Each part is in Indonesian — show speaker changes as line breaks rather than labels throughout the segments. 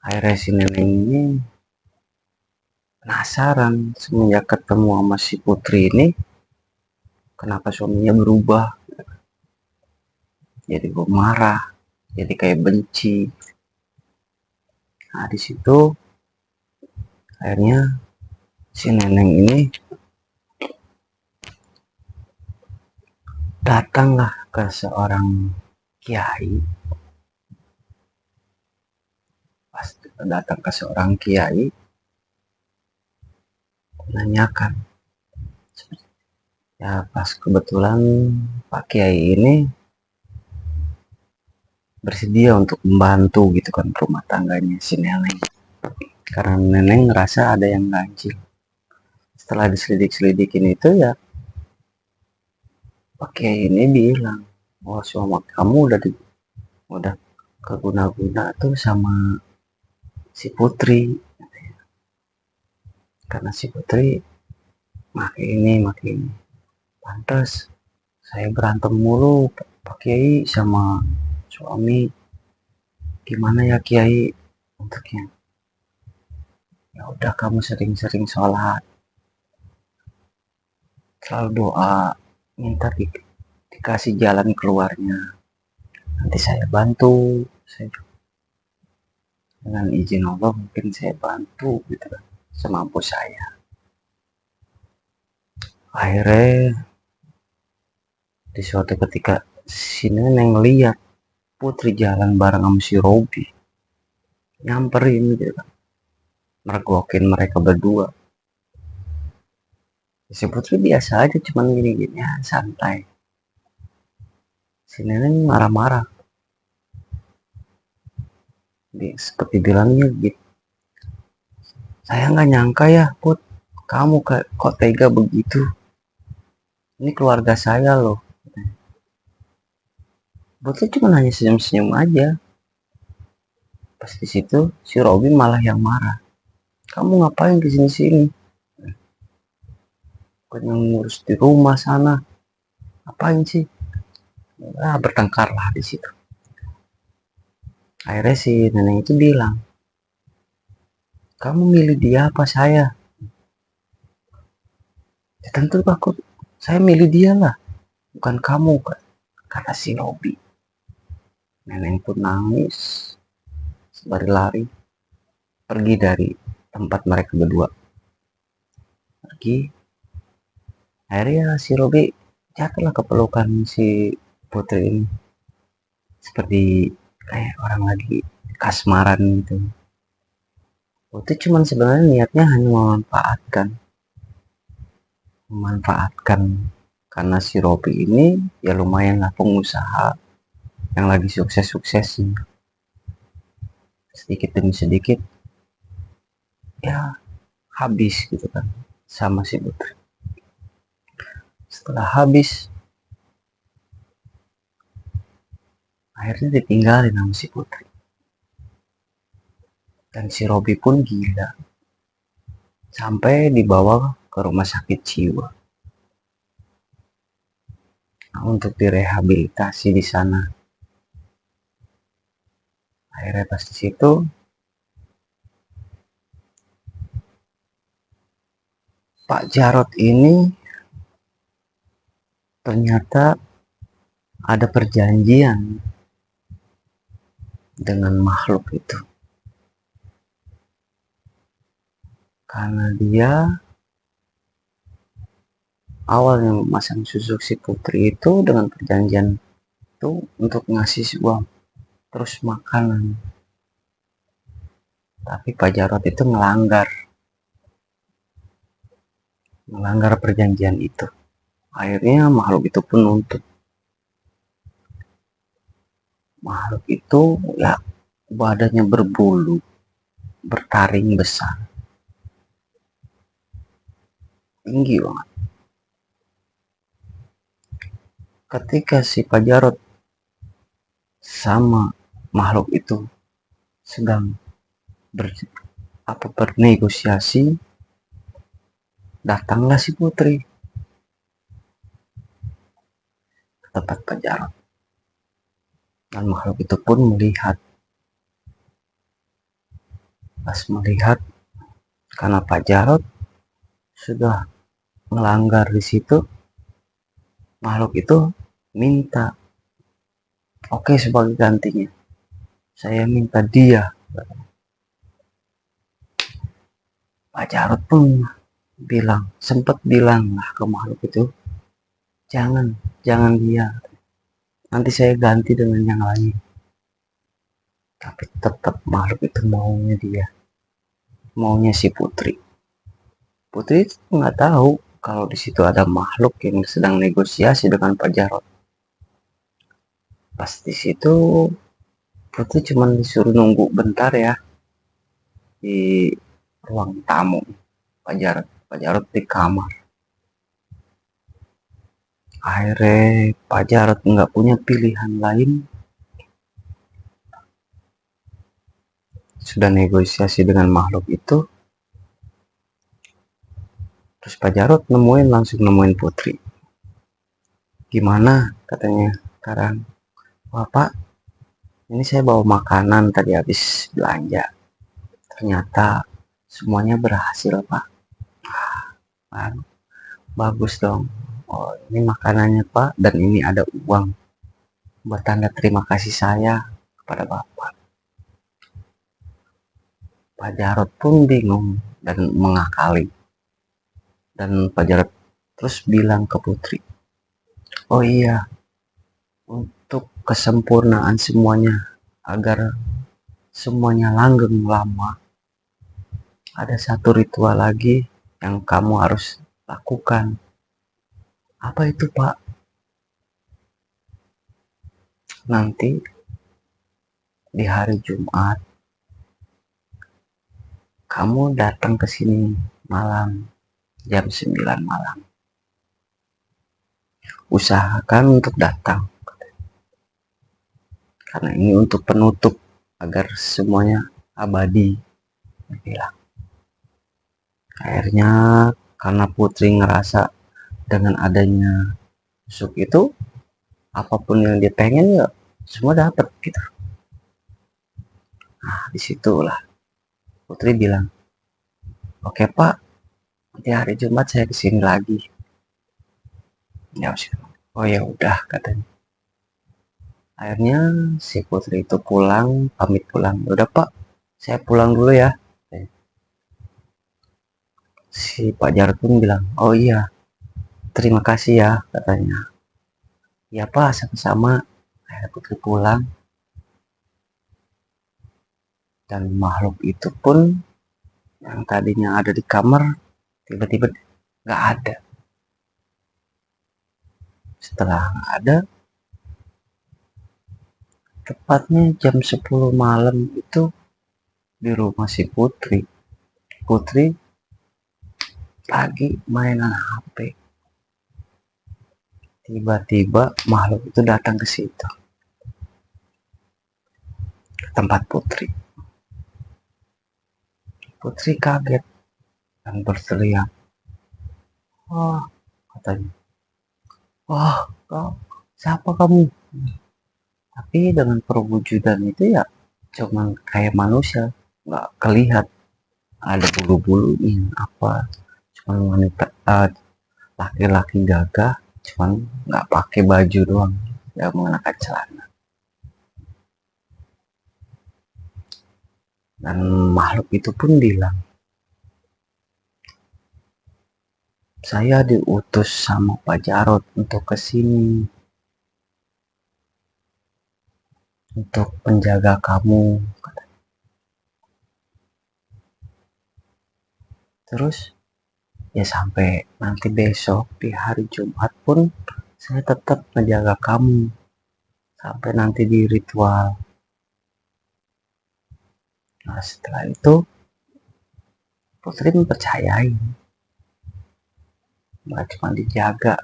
Akhirnya si Neneng ini penasaran semenjak ketemu sama si Putri ini, kenapa suaminya berubah, jadi marah, jadi kayak benci. Nah di situ akhirnya si Neneng ini datanglah ke seorang kiai. Pas datang ke seorang kiai, menanyakan, ya pas kebetulan Pak Kiai ini bersedia untuk membantu gitu kan rumah tangganya si Neneng, karena Neneng ngerasa ada yang ganjil. Setelah diselidik-selidikin itu, ya Pak Kiai ini bilang, oh suami kamu udah keguna-guna tuh sama si Putri, karena si Putri makin ini pantas saya berantem mulu Pak Kiai sama suami. Gimana ya Kiai untuknya? Ya udah, kamu sering-sering sholat, selalu doa, minta dikasih jalan keluarnya, nanti saya bantu. Dengan izin Allah mungkin saya bantu gitu kan, semampu saya. Akhirnya di suatu ketika si Neneng lihat Putri jalan bareng sama si Robi, nyamperin gitu kan, mergokin mereka berdua. Si Putri biasa aja, cuman gini-gini ya, santai. Si Neneng marah-marah, seperti bilangnya gitu, saya nggak nyangka ya Put, kamu kok tega begitu, ini keluarga saya loh. Putri cuma hanya senyum-senyum aja. Pas di situ si Robin malah yang marah, kamu ngapain kesini-sini, kan yang ngurus di rumah sana, ngapain sih? Bertengkar lah di situ. Akhirnya si nenek itu bilang, kamu milih dia apa saya? Ya, tentu aku, saya milih dia lah, bukan kamu kan, kata si Robi. Nenek pun nangis sembari lari pergi dari tempat mereka berdua. Pergi. Akhirnya si Robi jatuhlah ke pelukan si Putri ini, seperti kayak orang lagi kasmaran gitu. Itu cuman sebenarnya niatnya hanya memanfaatkan karena si Robi ini ya lumayan lah pengusaha yang lagi sukses-suksesnya. Sedikit demi sedikit ya habis gitu kan sama si Putri. Setelah habis, akhirnya ditinggalin sama si Putri. Dan si Robi pun gila, sampai dibawa ke rumah sakit jiwa untuk direhabilitasi di sana. Akhirnya pas di situ Pak Jarot ini ternyata ada perjanjian dengan makhluk itu, karena dia awalnya memasang susuk si Putri itu dengan perjanjian itu untuk ngasih uang terus makanan, tapi Pak Jarot itu melanggar perjanjian itu. Akhirnya makhluk itu pun nuntut. Makhluk itu ya badannya berbulu, bertaring besar, tinggi banget. Ketika si Pak Jarot sama makhluk itu sedang bernegosiasi, datanglah si Putri ke tempat Pak Jarot, dan makhluk itu pun melihat Pas melihat karena Pak Jarod sudah melanggar di situ, makhluk itu minta, oke, sebagai gantinya saya minta dia. Pak Jarod pun sempat bilang lah ke makhluk itu, jangan jangan dia, nanti saya ganti dengan yang lain. Tapi tetap makhluk itu maunya si Putri. Putri itu nggak tahu kalau di situ ada makhluk yang sedang negosiasi dengan Pak Jarod. Pas di situ Putri cuma disuruh nunggu bentar ya di ruang tamu Pak Jarod di kamar. Akhirnya Pak Jarod nggak punya pilihan lain, sudah negosiasi dengan makhluk itu. Terus Pak Jarod langsung nemuin Putri. Gimana, katanya sekarang? Wah Pak, ini saya bawa makanan tadi habis belanja. Ternyata semuanya berhasil Pak. Bagus dong. Oh, ini makanannya Pak, dan ini ada uang buat tanda terima kasih saya kepada Bapak. Pak Jarod pun bingung dan mengakali. Dan Pak Jarod terus bilang ke Putri, oh iya, untuk kesempurnaan semuanya, agar semuanya langgeng lama, ada satu ritual lagi yang kamu harus lakukan. Apa itu Pak? Nanti di hari Jumat kamu datang ke sini malam, jam 9 malam. Usahakan untuk datang, karena ini untuk penutup agar semuanya abadi, bilang. Akhirnya karena Putri ngerasa dengan adanya tusuk itu, apapun yang dia pengen ya semua dapat gitu. Nah, disitulah Putri bilang, oke Pak, di hari Jumat saya kesini lagi. Ya, oh ya udah, katanya. Akhirnya si Putri itu pamit pulang. Udah Pak, saya pulang dulu ya. Si Pak Jarod pun bilang, oh iya, terima kasih ya, katanya. Ya Pak, sama-sama. Akhirnya Putri pulang, dan makhluk itu pun yang tadinya ada di kamar tiba-tiba nggak ada. Setelah nggak ada, tepatnya jam 10 malam itu di rumah si Putri. Putri lagi mainan HP. Tiba-tiba makhluk itu datang ke situ, ke tempat Putri. Putri kaget dan berteriak, wah, katanya, wah, siapa kamu? Tapi dengan perwujudan itu ya cuman kayak manusia, nggak kelihat ada bulu-bulunya apa, cuman wanita, laki-laki gagah, cuman nggak pakai baju doang, nggak mengenakan celana. Dan makhluk itu pun bilang, saya diutus sama Pak Jarod untuk kesini, untuk penjaga kamu. Terus ya sampai nanti besok di hari Jumat pun saya tetap menjaga kamu sampai nanti di ritual. Nah setelah itu Putri mempercayai, nggak cuma dijaga.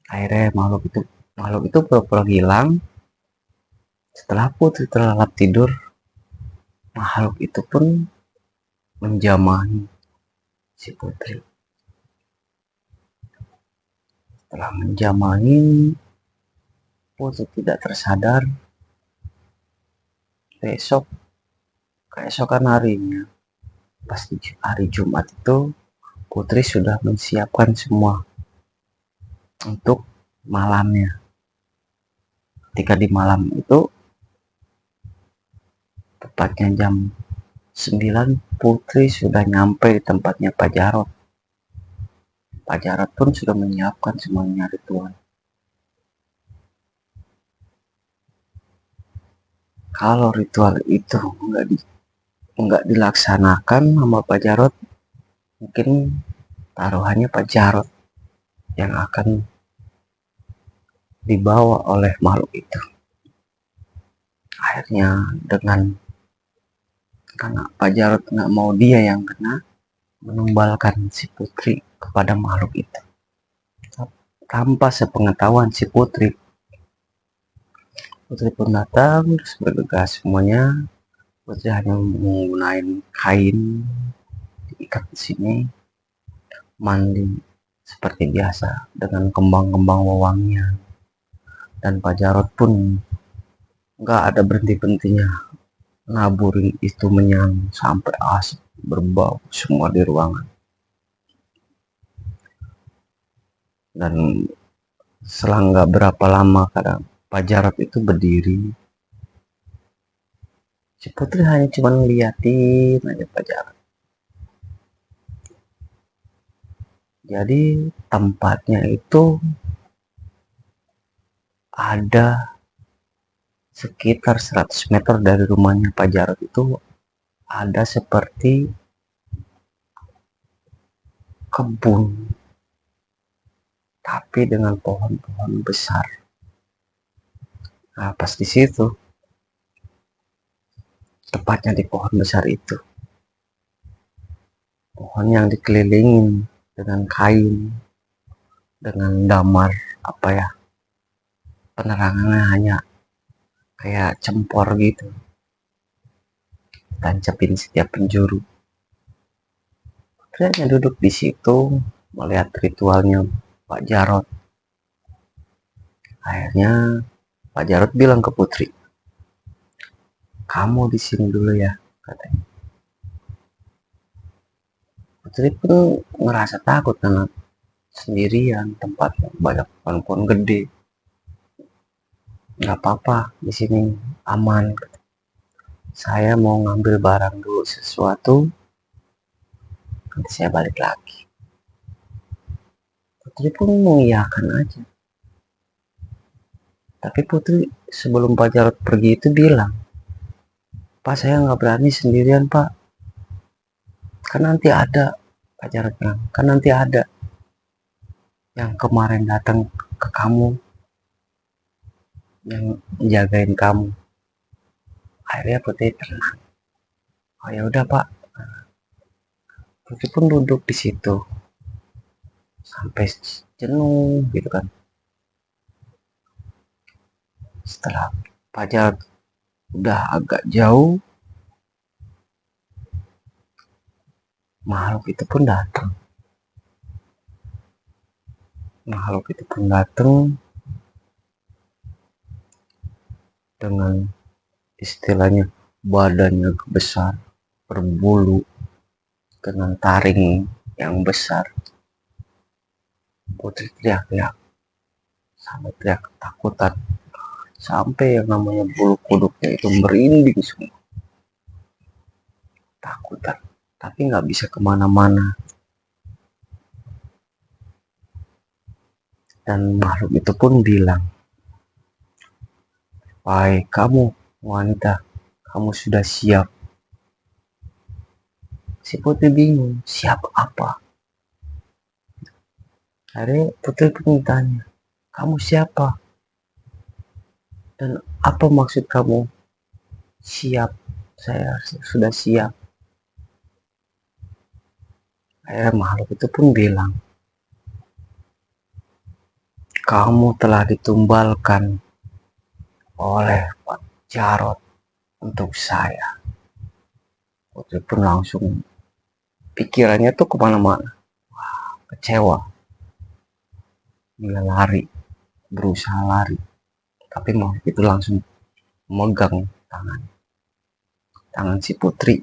Akhirnya makhluk itu pura-pura hilang. Setelah Putri terlelap tidur, makhluk itu pun menjamah si Putri. Setelah menjamani, Putri tidak tersadar. Besok keesokan harinya, pasti hari Jumat itu, Putri sudah menyiapkan semua untuk malamnya. Ketika di malam itu, tepatnya jam 9, Putri sudah nyampe di tempatnya Pak Jarot. Pak Jarot pun sudah menyiapkan semuanya ritual. Kalau ritual itu nggak dilaksanakan sama Pak Jarot, mungkin taruhannya Pak Jarot yang akan dibawa oleh makhluk itu. Akhirnya karena Pak Jarot nggak mau dia yang kena, menumbalkan si Putri kepada makhluk itu. Tanpa sepengetahuan si Putri pun datang terus bergegas semuanya. Putri hanya menggunakan kain diikat di sini, mandi seperti biasa dengan kembang-kembang wewangian. Dan Pak Jarot pun nggak ada berhenti-berhentinya naburin itu menyan sampai asap berbau semua di ruangan. Dan selang nggak berapa lama kadang Pak Jarot itu berdiri, si Putri hanya cuma ngeliatin aja Pak Jarot. Jadi tempatnya itu ada sekitar 100 meter dari rumahnya Pak Jarot itu, ada seperti kebun, tapi dengan pohon-pohon besar. Nah, pas di situ, tepatnya di pohon besar itu, pohon yang dikelilingin dengan kain, dengan damar, apa ya, penerangannya hanya kayak cempor gitu, tancapin setiap penjuru. Putri duduk di situ melihat ritualnya Pak Jarot. Akhirnya Pak Jarot bilang ke Putri, kamu di sini dulu ya, katanya. Putri pun ngerasa takut karena sendirian, tempatnya banyak pohon-pohon gede. Nggak apa-apa, di sini aman. Saya mau ngambil barang dulu sesuatu, nanti saya balik lagi. Putri pun mengiyakan aja. Tapi Putri sebelum Pak Jarot pergi itu bilang, Pak, saya nggak berani sendirian, Pak. Kan nanti ada, Pak Jarot bilang, kan nanti ada yang kemarin datang ke kamu, yang jagain kamu. Akhirnya Putri tenang. Oh ya udah Pak. Putri pun duduk di situ sampai jenuh gitu kan. Setelah Pak Jarot udah agak jauh, makhluk itu pun datang. Dengan istilahnya badannya besar, berbulu, dengan taring yang besar. Putri teriak-teriak, sampai teriak ketakutan, sampai yang namanya bulu kuduknya itu merinding semua. Takutan, tapi nggak bisa kemana-mana. Dan makhluk itu pun bilang, "Hai kamu wanita, kamu sudah siap?" Si Putri bingung, siap apa? Akhirnya Putri pun tanya, kamu siapa? Dan apa maksud kamu siap? Saya sudah siap. Akhirnya makhluk itu pun bilang, kamu telah ditumbalkan oleh Pak Jarot untuk saya. Putri pun langsung pikirannya tuh kemana-mana. Kecewa. Dia lari, berusaha lari. Tapi makhluk itu langsung memegang tangan. tangan si Putri,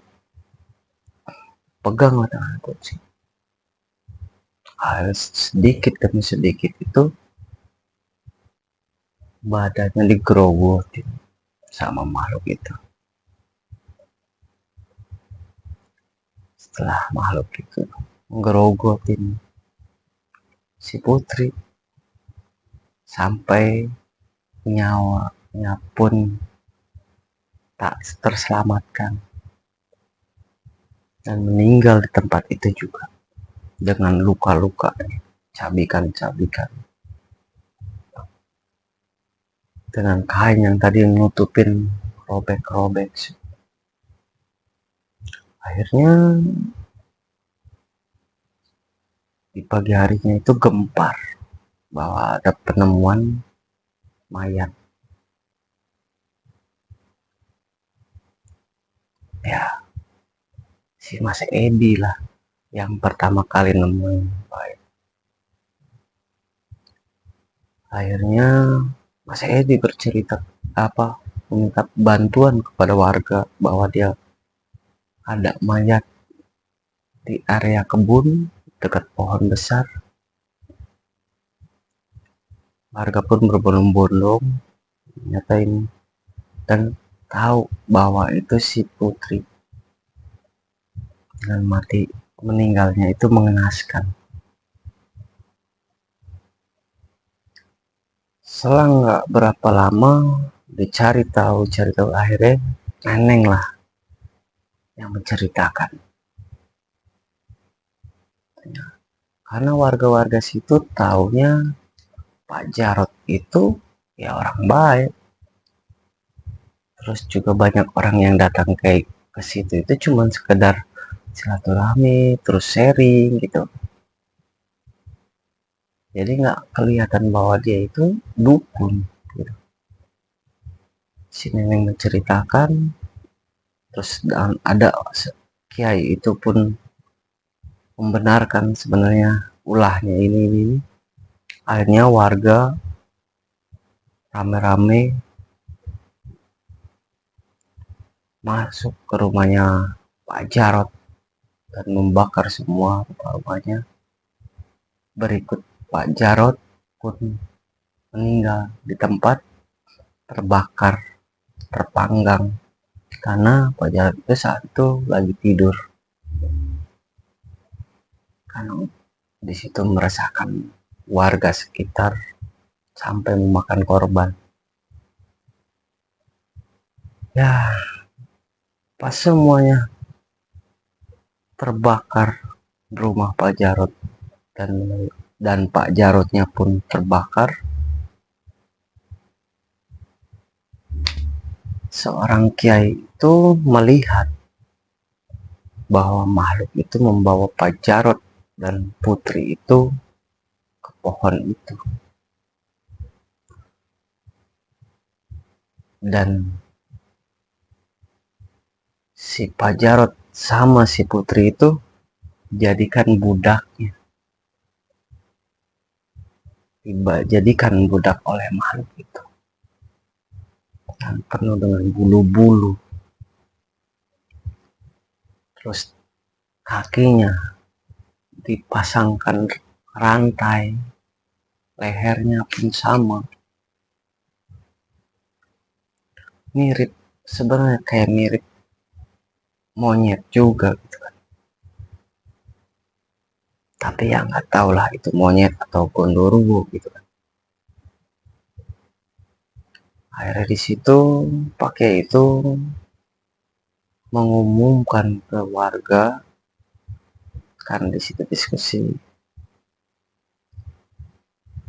peganglah tangan Putri. Sedikit demi sedikit itu badannya digerogotin sama makhluk itu. Setelah makhluk itu ngerogotin si Putri sampai nyawanya pun tak terselamatkan dan meninggal di tempat itu juga dengan luka-luka, cabikan-cabikan, dengan kain yang tadi nutupin robek-robek. Akhirnya di pagi harinya itu gempar bahwa ada penemuan mayat. Ya, si Mas Edi lah yang pertama kali nemuin mayat. Akhirnya Mas Edi bercerita meminta bantuan kepada warga bahwa dia ada mayat di area kebun dekat pohon besar. Warga pun berbondong-bondong nyatain dan tahu bahwa itu si Putri, dan meninggalnya itu mengenaskan. Selang nggak berapa lama cari tahu akhirnya Neneng lah yang menceritakan. Karena warga-warga situ taunya Pak Jarod itu ya orang baik. Terus juga banyak orang yang datang ke situ itu cuma sekedar silaturahmi, terus sharing gitu. Jadi nggak kelihatan bahwa dia itu dukun gitu. Si Neneng menceritakan, terus dan ada kiai itu pun membenarkan sebenarnya ulahnya ini. Akhirnya warga rame-rame masuk ke rumahnya Pak Jarod dan membakar semua rumahnya. Berikut Pak Jarod pun meninggal di tempat terbakar, terpanggang, karena Pak Jarod itu saat itu lagi tidur. Karena di situ meresahkan warga sekitar sampai memakan korban. Ya, pas semuanya terbakar rumah Pak Jarod dan Pak Jarodnya pun terbakar, seorang kiai itu melihat bahwa makhluk itu membawa Pak Jarod dan Putri itu ke pohon itu. Dan si Pak Jarod sama si Putri itu jadikan budaknya. Jadikan budak oleh makhluk itu. Dan penuh dengan bulu-bulu. Terus kakinya dipasangkan rantai, lehernya pun sama. Mirip, sebenarnya kayak mirip monyet juga gitu kan. Tapi ya nggak tahu lah itu monyet atau gondoruo gitu kan. Akhirnya di situ pakai itu mengumumkan ke warga, karena di situ diskusi,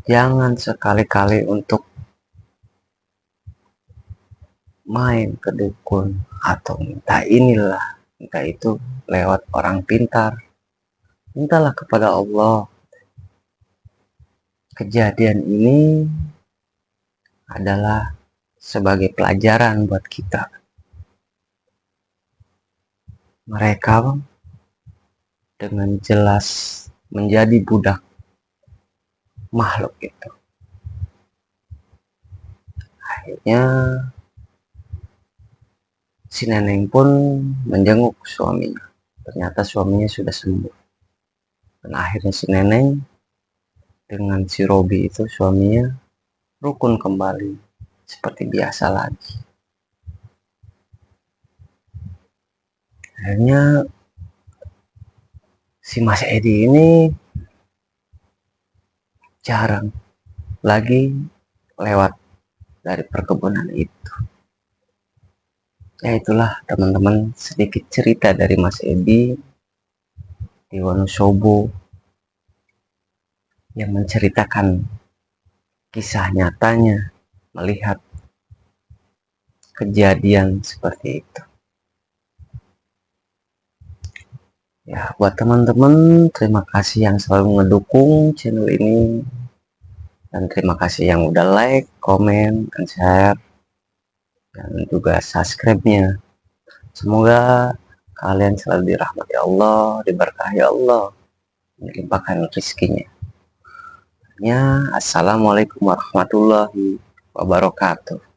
jangan sekali-kali untuk main ke dukun atau minta inilah, minta itu lewat orang pintar. Mintalah kepada Allah. Kejadian ini adalah sebagai pelajaran buat kita. Mereka dengan jelas menjadi budak makhluk itu. Akhirnya Si Neneng pun menjenguk suaminya. Ternyata suaminya sudah sembuh. Dan akhirnya si Neneng dengan si Robi itu suaminya rukun kembali seperti biasa lagi. Akhirnya si Mas Edi ini jarang lagi lewat dari perkebunan itu. Ya itulah teman-teman sedikit cerita dari Mas Edi di Wonosobo yang menceritakan kisah nyatanya melihat kejadian seperti itu. Ya, buat teman-teman, terima kasih yang selalu ngedukung channel ini. Dan terima kasih yang udah like, komen, dan share. Dan juga subscribe-nya. Semoga kalian selalu dirahmati Allah, diberkahi Allah, dilimpahkan rezekinya. Ya, assalamualaikum warahmatullahi wabarakatuh.